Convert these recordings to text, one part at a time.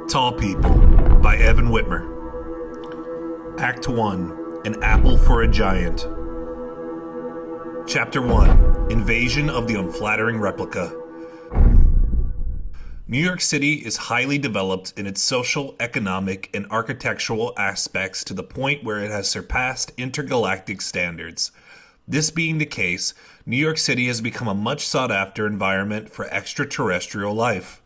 Tall People by Evan Witmer. Act 1. An Apple for a Giant. Chapter 1. Invasion of the Unflattering Replica. New York City is highly developed in its social, economic, and architectural aspects to the point where it has surpassed intergalactic standards. This being the case, New York City has become a much sought-after environment for extraterrestrial life.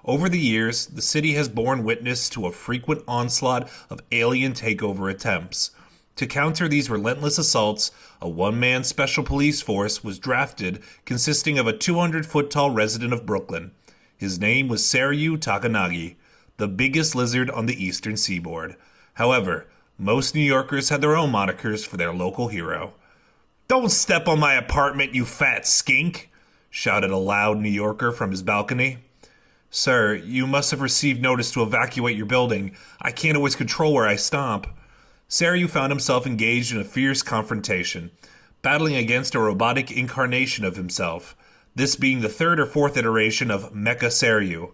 Over the years, the city has borne witness to a frequent onslaught of alien takeover attempts. To counter these relentless assaults, a one-man special police force was drafted consisting of a 200-foot-tall resident of Brooklyn. His name was Seiryu Takanagi, the biggest lizard on the eastern seaboard. However, most New Yorkers had their own monikers for their local hero. "Don't step on my apartment, you fat skink!" shouted a loud New Yorker from his balcony. "Sir, you must have received notice to evacuate your building. I can't always control where I stomp." Seiryu found himself engaged in a fierce confrontation, battling against a robotic incarnation of himself, this being the third or fourth iteration of Mecha Seiryu.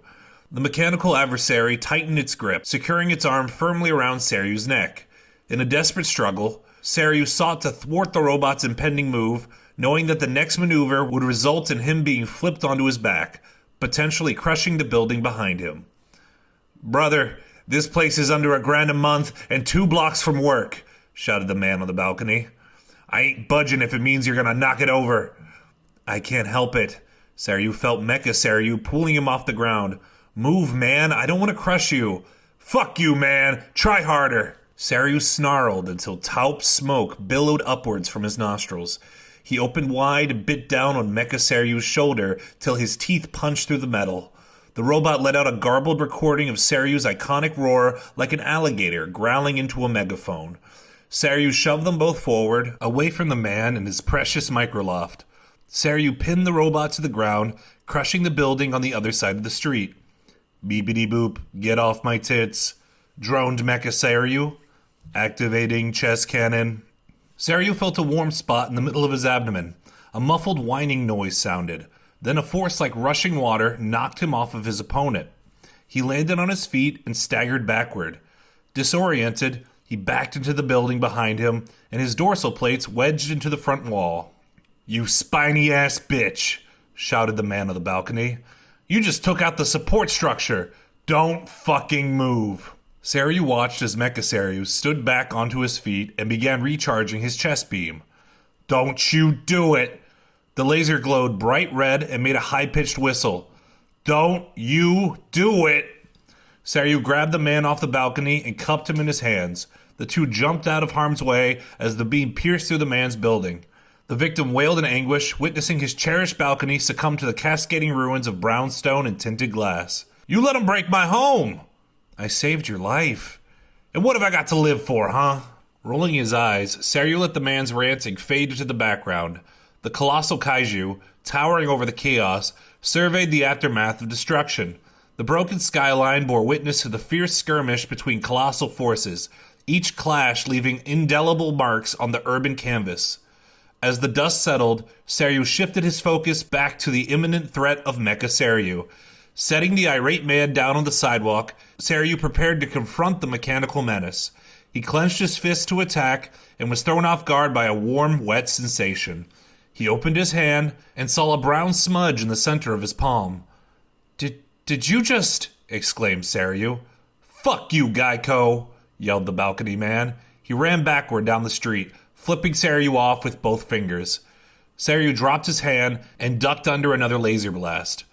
The mechanical adversary tightened its grip, securing its arm firmly around Seiryu's neck. In a desperate struggle, Seiryu sought to thwart the robot's impending move, knowing that the next maneuver would result in him being flipped onto his back, potentially crushing the building behind him. "Brother, this place is under $1,000 a month and 2 blocks from work," shouted the man on the balcony. "I ain't budging if it means you're gonna knock it over." "I can't help it." Seiryu felt Mecha Seiryu pulling him off the ground. "Move, man, I don't want to crush you." "Fuck you, man, try harder." Seiryu snarled until taupe smoke billowed upwards from his nostrils. He opened wide and bit down on Mecha Seiryu's shoulder till his teeth punched through the metal. The robot let out a garbled recording of Seiryu's iconic roar like an alligator growling into a megaphone. Seiryu shoved them both forward, away from the man and his precious microloft. Seiryu pinned the robot to the ground, crushing the building on the other side of the street. "Beepity boop, get off my tits," droned Mecha Seiryu. "Activating chest cannon." Seiryu felt a warm spot in the middle of his abdomen. A muffled whining noise sounded. Then a force like rushing water knocked him off of his opponent. He landed on his feet and staggered backward. Disoriented, he backed into the building behind him, and his dorsal plates wedged into the front wall. "You spiny-ass bitch," shouted the man on the balcony. "You just took out the support structure. Don't fucking move." Seiryu watched as Mecha Seiryu stood back onto his feet and began recharging his chest beam. "Don't you do it!" The laser glowed bright red and made a high-pitched whistle. "Don't you do it!" Seiryu grabbed the man off the balcony and cupped him in his hands. The two jumped out of harm's way as the beam pierced through the man's building. The victim wailed in anguish, witnessing his cherished balcony succumb to the cascading ruins of brownstone and tinted glass. "You let him break my home!" "I saved your life." "And what have I got to live for, huh?" Rolling his eyes, Seiryu let the man's ranting fade into the background. The colossal Kaiju, towering over the chaos, surveyed the aftermath of destruction. The broken skyline bore witness to the fierce skirmish between colossal forces, each clash leaving indelible marks on the urban canvas. As the dust settled, Seiryu shifted his focus back to the imminent threat of Mecha Seiryu. Setting the irate man down on the sidewalk, Seiryu prepared to confront the mechanical menace. He clenched his fist to attack and was thrown off guard by a warm, wet sensation. He opened his hand and saw a brown smudge in the center of his palm. Did you just..." exclaimed Seiryu. "Fuck you, Geico!" yelled the balcony man. He ran backward down the street, flipping Seiryu off with both fingers. Seiryu dropped his hand and ducked under another laser blast.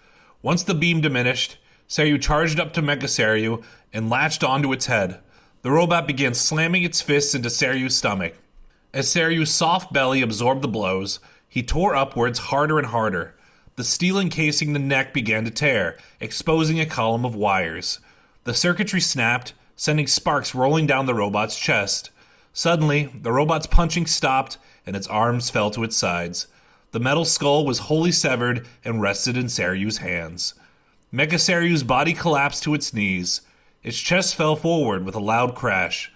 Once the beam diminished, Seiryu charged up to Mecha Seiryu and latched onto its head. The robot began slamming its fists into Seiryu's stomach. As Seiryu's soft belly absorbed the blows, he tore upwards harder and harder. The steel encasing the neck began to tear, exposing a column of wires. The circuitry snapped, sending sparks rolling down the robot's chest. Suddenly, the robot's punching stopped and its arms fell to its sides. The metal skull was wholly severed and rested in Seiryu's hands. Mecha Seiryu's body collapsed to its knees. Its chest fell forward with a loud crash.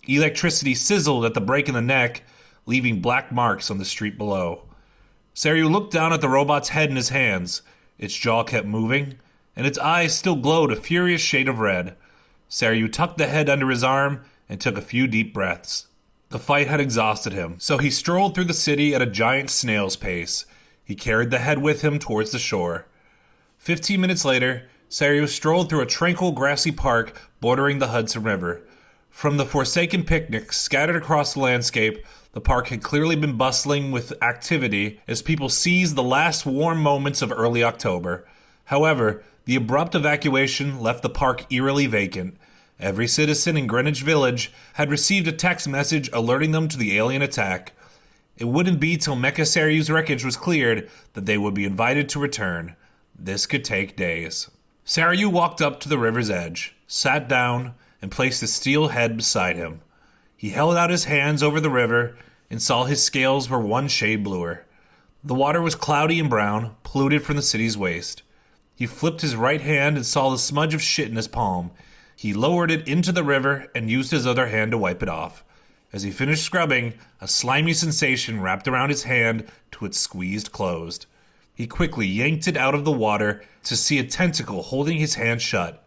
Electricity sizzled at the break in the neck, leaving black marks on the street below. Seiryu looked down at the robot's head in his hands. Its jaw kept moving, and its eyes still glowed a furious shade of red. Seiryu tucked the head under his arm and took a few deep breaths. The fight had exhausted him, so he strolled through the city at a giant snail's pace. He carried the head with him towards the shore. 15 minutes later, Seiryu strolled through a tranquil grassy park bordering the Hudson River. From the forsaken picnics scattered across the landscape, the park had clearly been bustling with activity as people seized the last warm moments of early October. However, the abrupt evacuation left the park eerily vacant. Every citizen in Greenwich Village had received a text message alerting them to the alien attack. It wouldn't be till Mecha Seiryu's wreckage was cleared that they would be invited to return. This could take days. Seiryu walked up to the river's edge, sat down, and placed the steel head beside him. He held out his hands over the river and saw his scales were one shade bluer. The water was cloudy and brown, polluted from the city's waste. He flipped his right hand and saw the smudge of shit in his palm. He lowered it into the river and used his other hand to wipe it off. As he finished scrubbing, a slimy sensation wrapped around his hand till it squeezed closed. He quickly yanked it out of the water to see a tentacle holding his hand shut.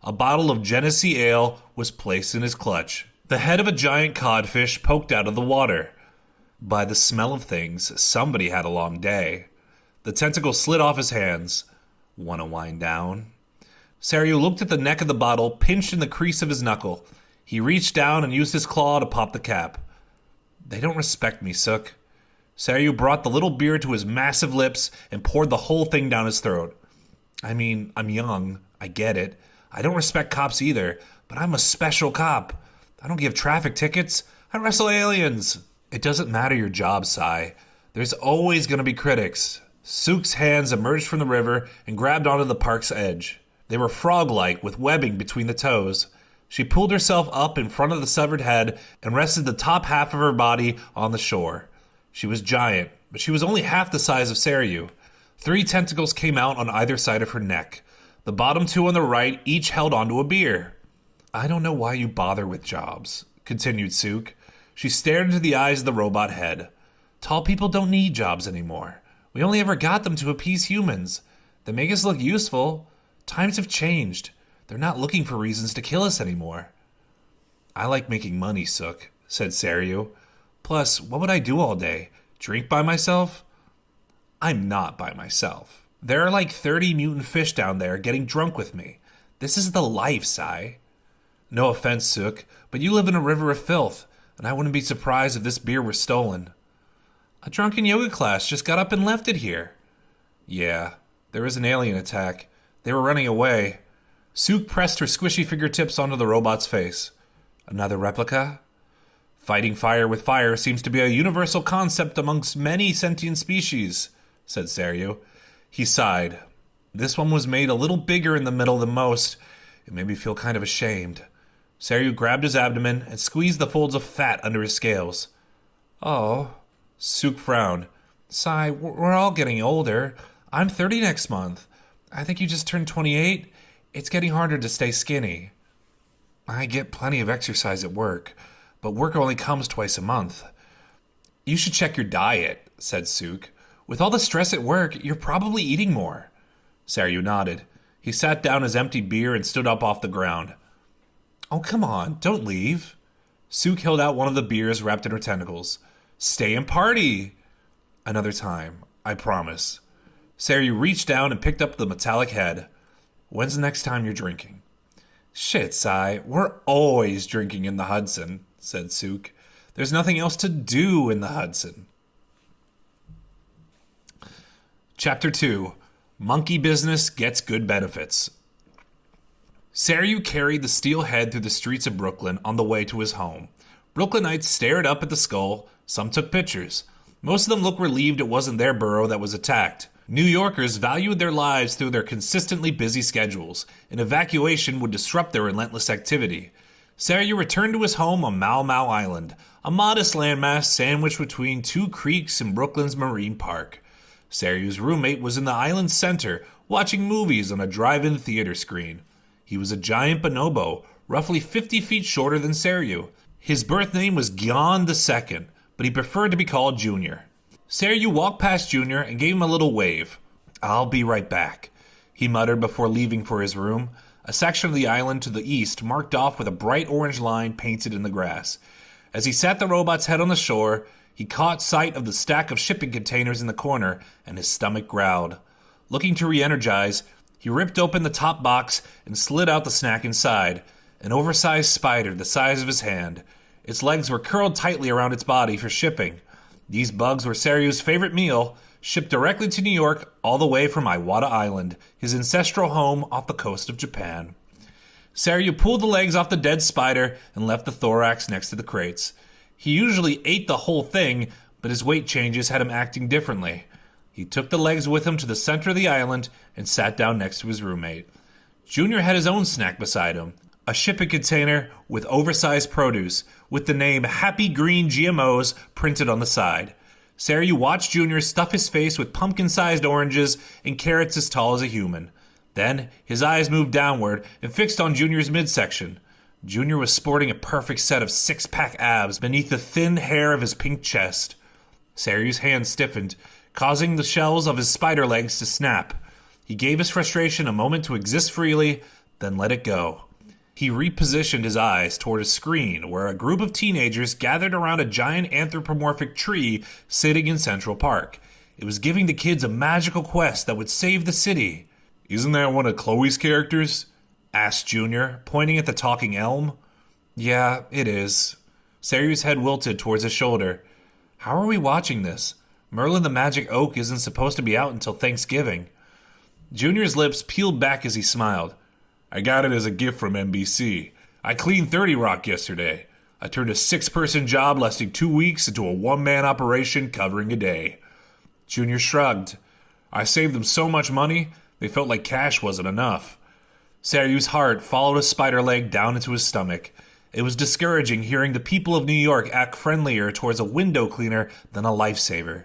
A bottle of Genesee ale was placed in his clutch. The head of a giant codfish poked out of the water. By the smell of things, somebody had a long day. The tentacle slid off his hands. Want to wind down? Seiryu looked at the neck of the bottle, pinched in the crease of his knuckle. He reached down and used his claw to pop the cap. They don't respect me, Sook. Seiryu brought the little beer to his massive lips and poured the whole thing down his throat. I mean, I'm young. I get it. I don't respect cops either, but I'm a special cop. I don't give traffic tickets. I wrestle aliens. It doesn't matter your job, Sai. There's always going to be critics. Sook's hands emerged from the river and grabbed onto the park's edge. They were frog-like with webbing between the toes. She pulled herself up in front of the severed head and rested the top half of her body on the shore. She was giant, but she was only half the size of Seiryu. 3 tentacles came out on either side of her neck. The bottom 2 on the right each held onto a beer. I don't know why you bother with jobs, continued Sook. She stared into the eyes of the robot head. Tall people don't need jobs anymore. We only ever got them to appease humans. They make us look useful. Times have changed. They're not looking for reasons to kill us anymore. I like making money, Sook, said Seiryu. Plus, what would I do all day? Drink by myself? I'm not by myself. There are like 30 mutant fish down there getting drunk with me. This is the life, Sai. No offense, Sook, but you live in a river of filth, and I wouldn't be surprised if this beer were stolen. A drunken yoga class just got up and left it here. Yeah, there was an alien attack. They were running away. Sook pressed her squishy fingertips onto the robot's face. Another replica? Fighting fire with fire seems to be a universal concept amongst many sentient species, said Seiryu. He sighed. This one was made a little bigger in the middle than most. It made me feel kind of ashamed. Seiryu grabbed his abdomen and squeezed the folds of fat under his scales. Oh, Sook frowned. Sai, we're all getting older. I'm 30 next month. I think you just turned 28. It's getting harder to stay skinny. I get plenty of exercise at work, but work only comes twice a month. You should check your diet, said Sook. With all the stress at work, you're probably eating more. Seiryu nodded. He sat down his empty beer and stood up off the ground. Oh, come on, don't leave. Sook held out one of the beers wrapped in her tentacles. Stay and party. Another time, I promise. Seiryu reached down and picked up the metallic head. When's the next time you're drinking? Shit, Sai, we're always drinking in the Hudson, said Sook. There's nothing else to do in the Hudson. Chapter 2. Monkey Business Gets Good Benefits. Seiryu carried the steel head through the streets of Brooklyn on the way to his home. Brooklynites stared up at the skull. Some took pictures. Most of them looked relieved it wasn't their borough that was attacked. New Yorkers valued their lives through their consistently busy schedules. An evacuation would disrupt their relentless activity. Seiryu returned to his home on Mau Mau Island, a modest landmass sandwiched between 2 creeks in Brooklyn's Marine Park. Seiryu's roommate was in the island's center, watching movies on a drive-in theater screen. He was a giant bonobo, roughly 50 feet shorter than Seiryu. His birth name was Gyan II, but he preferred to be called Junior. Seiryu walked past Junior and gave him a little wave. I'll be right back, he muttered before leaving for his room. a section of the island to the east marked off with a bright orange line painted in the grass. As he sat the robot's head on the shore, he caught sight of the stack of shipping containers in the corner, and his stomach growled. Looking to re-energize, he ripped open the top box and slid out the snack inside, an oversized spider the size of his hand. Its legs were curled tightly around its body for shipping. These bugs were Seiryu's favorite meal, shipped directly to New York all the way from Iwata Island, his ancestral home off the coast of Japan. Seiryu pulled the legs off the dead spider and left the thorax next to the crates. He usually ate the whole thing, but his weight changes had him acting differently. He took the legs with him to the center of the island and sat down next to his roommate. Junior had his own snack beside him, a shipping container with oversized produce, with the name Happy Green GMOs printed on the side. Seiryu watched Junior stuff his face with pumpkin-sized oranges and carrots as tall as a human. Then, his eyes moved downward and fixed on Junior's midsection. Junior was sporting a perfect set of six-pack abs beneath the thin hair of his pink chest. Seiryu's hand stiffened, causing the shells of his spider legs to snap. He gave his frustration a moment to exist freely, then let it go. He repositioned his eyes toward a screen where a group of teenagers gathered around a giant anthropomorphic tree sitting in Central Park. It was giving the kids a magical quest that would save the city. "Isn't that one of Chloe's characters?" asked Junior, pointing at the talking elm. "Yeah, it is." Seiryu's head wilted towards his shoulder. "How are we watching this? Merlin the Magic Oak isn't supposed to be out until Thanksgiving." Junior's lips peeled back as he smiled. "I got it as a gift from NBC. I cleaned 30 Rock yesterday. I turned a 6-person job lasting 2 weeks into a 1-man operation covering a day." Junior shrugged. "I saved them so much money, they felt like cash wasn't enough." Seiryu's heart followed a spider leg down into his stomach. It was discouraging hearing the people of New York act friendlier towards a window cleaner than a lifesaver.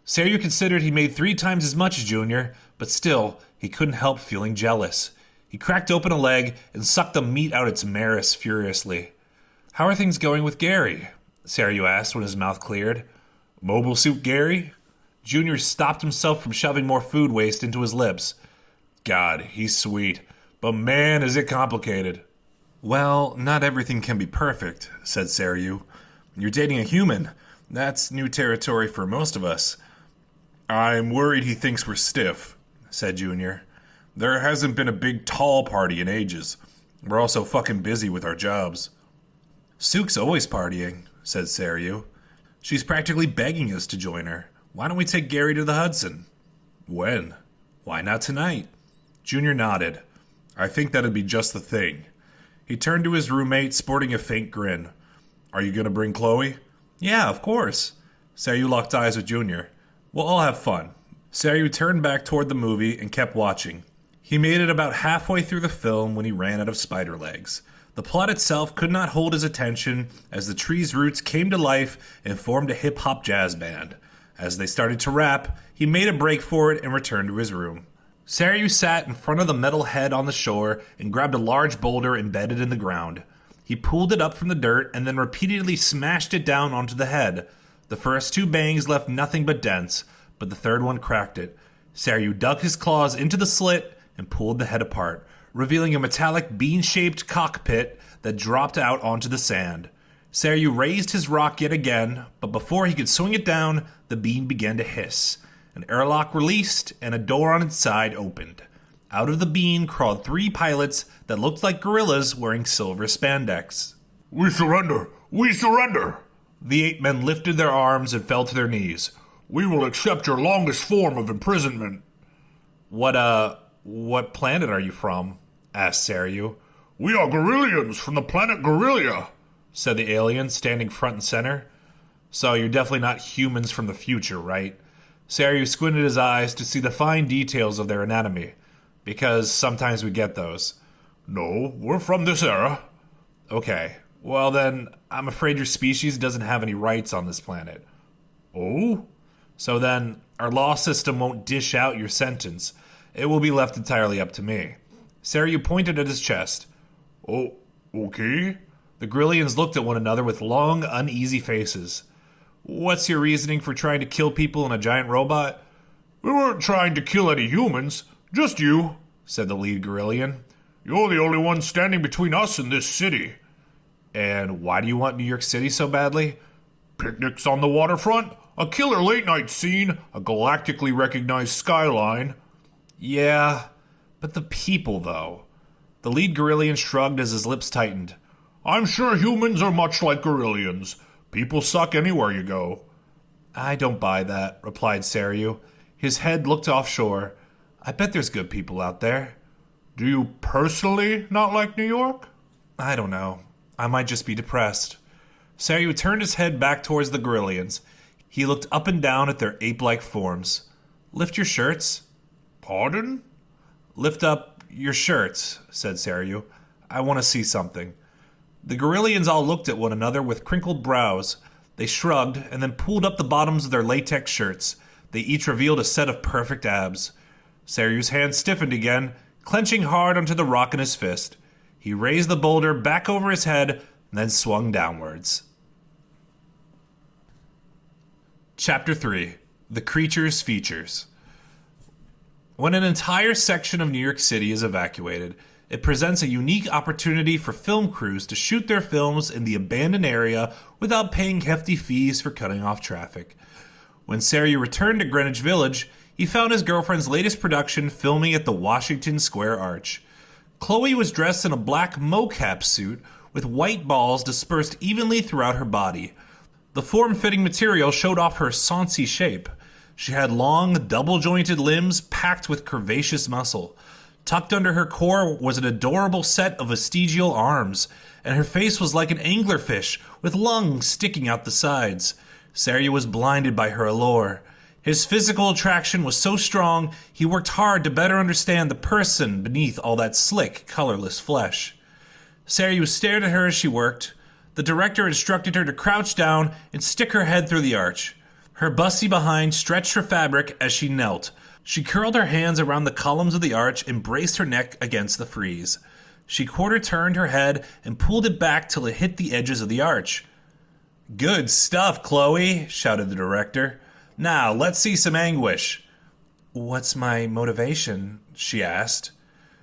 Seiryu considered he made 3 times as much as Junior, but still, he couldn't help feeling jealous. He cracked open a leg and sucked the meat out its maris furiously. "How are things going with Gary?" Seiryu asked when his mouth cleared. "Mobile Suit Gary?" Junior stopped himself from shoving more food waste into his lips. "God, he's sweet, but man, is it complicated." "Well, not everything can be perfect," said Seiryu. "You're dating a human. That's new territory for most of us." "I'm worried he thinks we're stiff," said Junior. "There hasn't been a big tall party in ages. We're all so fucking busy with our jobs." "Sook's always partying," said Seiryu. "She's practically begging us to join her. Why don't we take Gary to the Hudson?" "When? Why not tonight?" Junior nodded. "I think that'd be just the thing." He turned to his roommate, sporting a faint grin. "Are you going to bring Chloe?" "Yeah, of course." Seiryu locked eyes with Junior. "We'll all have fun." Seiryu turned back toward the movie and kept watching. He made it about halfway through the film when he ran out of spider legs. The plot itself could not hold his attention as the tree's roots came to life and formed a hip-hop jazz band. As they started to rap, he made a break for it and returned to his room. Seiryu sat in front of the metal head on the shore and grabbed a large boulder embedded in the ground. He pulled it up from the dirt and then repeatedly smashed it down onto the head. The first 2 bangs left nothing but dents, but the third one cracked it. Seiryu dug his claws into the slit and pulled the head apart, revealing a metallic bean-shaped cockpit that dropped out onto the sand. Seiryu raised his rock yet again, but before he could swing it down, the bean began to hiss. An airlock released, and a door on its side opened. Out of the bean crawled 3 pilots that looked like gorillas wearing silver spandex. "We surrender! We surrender!" The 8 men lifted their arms and fell to their knees. "We will accept your longest form of imprisonment." What planet are you from?" asked Seiryu. "We are Gorillians from the planet Gorillia," said the alien, standing front and center. "So you're definitely not humans from the future, right?" Seiryu squinted his eyes to see the fine details of their anatomy, because sometimes we get those. "No, we're from this era." "Okay, well then, I'm afraid your species doesn't have any rights on this planet." "Oh?" "So then, our law system won't dish out your sentence. It will be left entirely up to me." Seiryu pointed at his chest. "Oh, okay." The Grillians looked at one another with long, uneasy faces. "What's your reasoning for trying to kill people in a giant robot?" "We weren't trying to kill any humans, just you," said the lead Gorillian. You're the only one standing between us and this city. And why do you want New York City so badly? Picnics on the waterfront, a killer late-night scene, a galactically recognized skyline. Yeah, but the people, though. The lead Gorillion shrugged as his lips tightened. I'm sure humans are much like Gorillions. People suck anywhere you go. I don't buy that, replied Seiryu. His head looked offshore. I bet there's good people out there. Do you personally not like New York? I don't know. I might just be depressed. Seiryu turned his head back towards the Gorillions. He looked up and down at their ape-like forms. Lift your shirts. Pardon? Lift up your shirts, said Seiryu. I want to see something. The Gorillions all looked at one another with crinkled brows. They shrugged and then pulled up the bottoms of their latex shirts. They each revealed a set of perfect abs. Seiryu's hand stiffened again, clenching hard onto the rock in his fist. He raised the boulder back over his head and then swung downwards. Chapter 3. The Creature's Features. When an entire section of New York City is evacuated, it presents a unique opportunity for film crews to shoot their films in the abandoned area without paying hefty fees for cutting off traffic. When Seiryu returned to Greenwich Village, he found his girlfriend's latest production filming at the Washington Square Arch. Chloe was dressed in a black mocap suit with white balls dispersed evenly throughout her body. The form-fitting material showed off her saucy shape. She had long, double-jointed limbs packed with curvaceous muscle. Tucked under her core was an adorable set of vestigial arms, and her face was like an anglerfish with lungs sticking out the sides. Seiryu was blinded by her allure. His physical attraction was so strong, he worked hard to better understand the person beneath all that slick, colorless flesh. Seiryu stared at her as she worked. The director instructed her to crouch down and stick her head through the arch. Her bussy behind stretched her fabric as she knelt. She curled her hands around the columns of the arch and braced her neck against the frieze. She quarter-turned her head and pulled it back till it hit the edges of the arch. "Good stuff, Chloe," shouted the director. "Now, let's see some anguish." "What's my motivation?" she asked.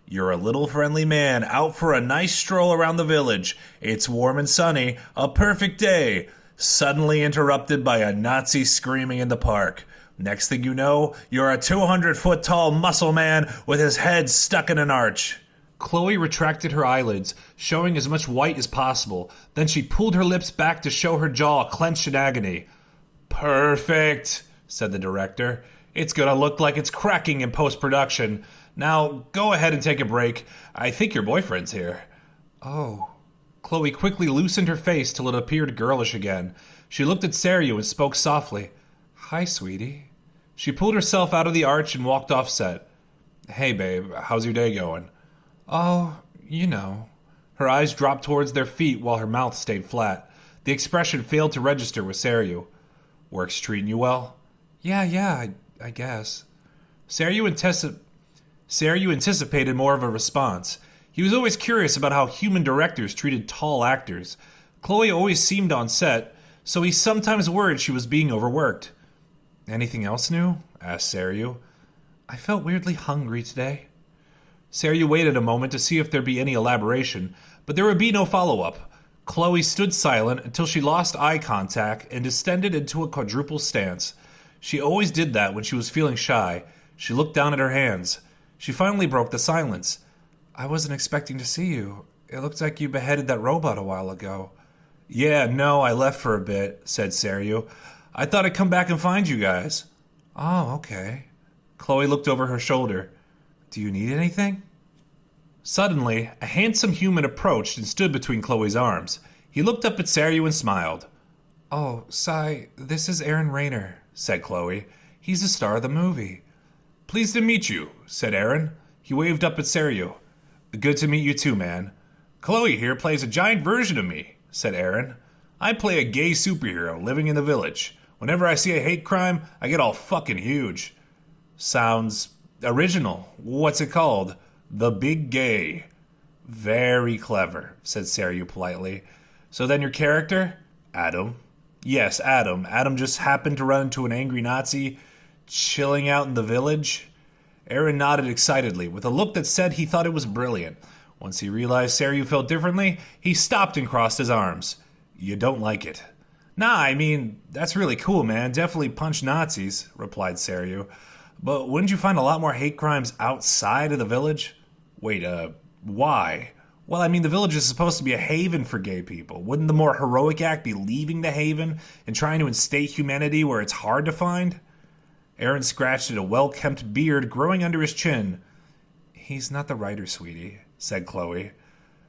"You're a little friendly man out for a nice stroll around the village. It's warm and sunny, a perfect day. Suddenly interrupted by a Nazi screaming in the park. Next thing you know, you're a 200-foot-tall muscle man with his head stuck in an arch." Chloe retracted her eyelids, showing as much white as possible. Then she pulled her lips back to show her jaw clenched in agony. "Perfect," said the director. "It's gonna look like it's cracking in post-production. Now, go ahead and take a break. I think your boyfriend's here." "Oh." Chloe quickly loosened her face till it appeared girlish again. She looked at Seiryu and spoke softly. "Hi, sweetie." She pulled herself out of the arch and walked off set. "Hey, babe, how's your day going?" "Oh, you know." Her eyes dropped towards their feet while her mouth stayed flat. The expression failed to register with Seiryu. "Work's treating you well?" Yeah, I guess." Seiryu anticipated more of a response. He was always curious about how human directors treated tall actors. Chloe always seemed on set, so he sometimes worried she was being overworked. "Anything else new?" asked Seiryu. "I felt weirdly hungry today." Seiryu waited a moment to see if there'd be any elaboration, but there would be no follow-up. Chloe stood silent until she lost eye contact and descended into a quadruple stance. She always did that when she was feeling shy. She looked down at her hands. She finally broke the silence. "I wasn't expecting to see you. It looked like you beheaded that robot a while ago." "Yeah, no, I left for a bit," said Seiryu. "I thought I'd come back and find you guys." "Oh, okay." Chloe looked over her shoulder. "Do you need anything?" Suddenly, a handsome human approached and stood between Chloe's arms. He looked up at Seiryu and smiled. "Oh, Sai, this is Aaron Rayner," said Chloe. "He's the star of the movie." "Pleased to meet you," said Aaron. He waved up at Seiryu. "Good to meet you too, man." "Chloe here plays a giant version of me," said Aaron. "I play a gay superhero living in the village. Whenever I see a hate crime, I get all fucking huge." "Sounds original. What's it called?" "The Big Gay." "Very clever," said Seiryu politely. "So then your character?" "Adam." "Yes, Adam. Adam just happened to run into an angry Nazi chilling out in the village." Aaron nodded excitedly, with a look that said he thought it was brilliant. Once he realized Seiryu felt differently, he stopped and crossed his arms. You don't like it? Nah, I mean, that's really cool, man. Definitely punch Nazis, replied Seiryu. But wouldn't you find a lot more hate crimes outside of the village? Wait, why? Well, I mean, the village is supposed to be a haven for gay people. Wouldn't the more heroic act be leaving the haven and trying to instate humanity where it's hard to find? Aaron scratched at a well-kempt beard growing under his chin. He's not the writer, sweetie, said Chloe.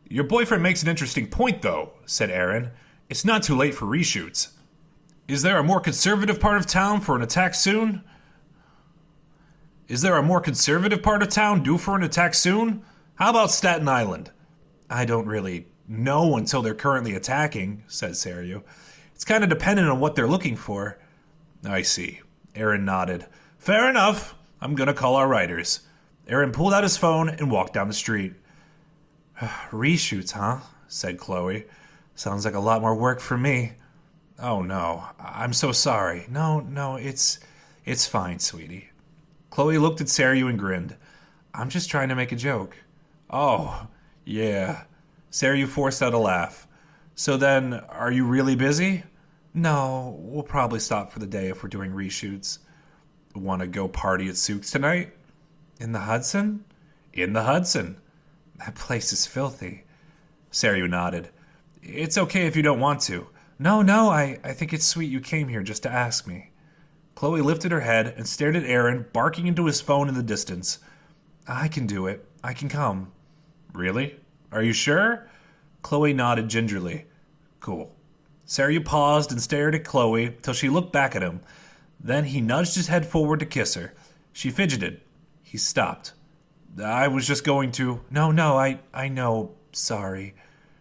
Your boyfriend makes an interesting point, though, said Aaron. It's not too late for reshoots. Is there a more conservative part of town for an attack soon? Is there a more conservative part of town due for an attack soon? How about Staten Island? I don't really know until they're currently attacking, said Seiryu. It's kind of dependent on what they're looking for. I see. Aaron nodded. Fair enough. I'm gonna call our writers. Aaron pulled out his phone and walked down the street. Reshoots, huh? Said Chloe. Sounds like a lot more work for me. Oh no, I'm so sorry. No, it's fine, sweetie. Chloe looked at Seiryu and grinned. I'm just trying to make a joke. Oh, yeah. Seiryu forced out a laugh. So then, are you really busy? No, we'll probably stop for the day if we're doing reshoots. Want to go party at Souk's tonight? In the Hudson? In the Hudson. That place is filthy. Seiryu nodded. It's okay if you don't want to. No, I think it's sweet you came here just to ask me. Chloe lifted her head and stared at Aaron, barking into his phone in the distance. I can do it. I can come. Really? Are you sure? Chloe nodded gingerly. Cool. Seiryu paused and stared at Chloe till she looked back at him. Then he nudged his head forward to kiss her. She fidgeted. He stopped. I was just going to... No, I know. Sorry.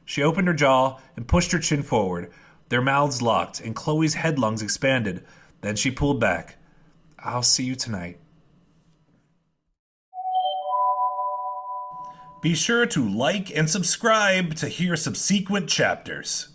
She opened her jaw and pushed her chin forward. Their mouths locked, and Chloe's head lungs expanded. Then she pulled back. I'll see you tonight. Be sure to like and subscribe to hear subsequent chapters.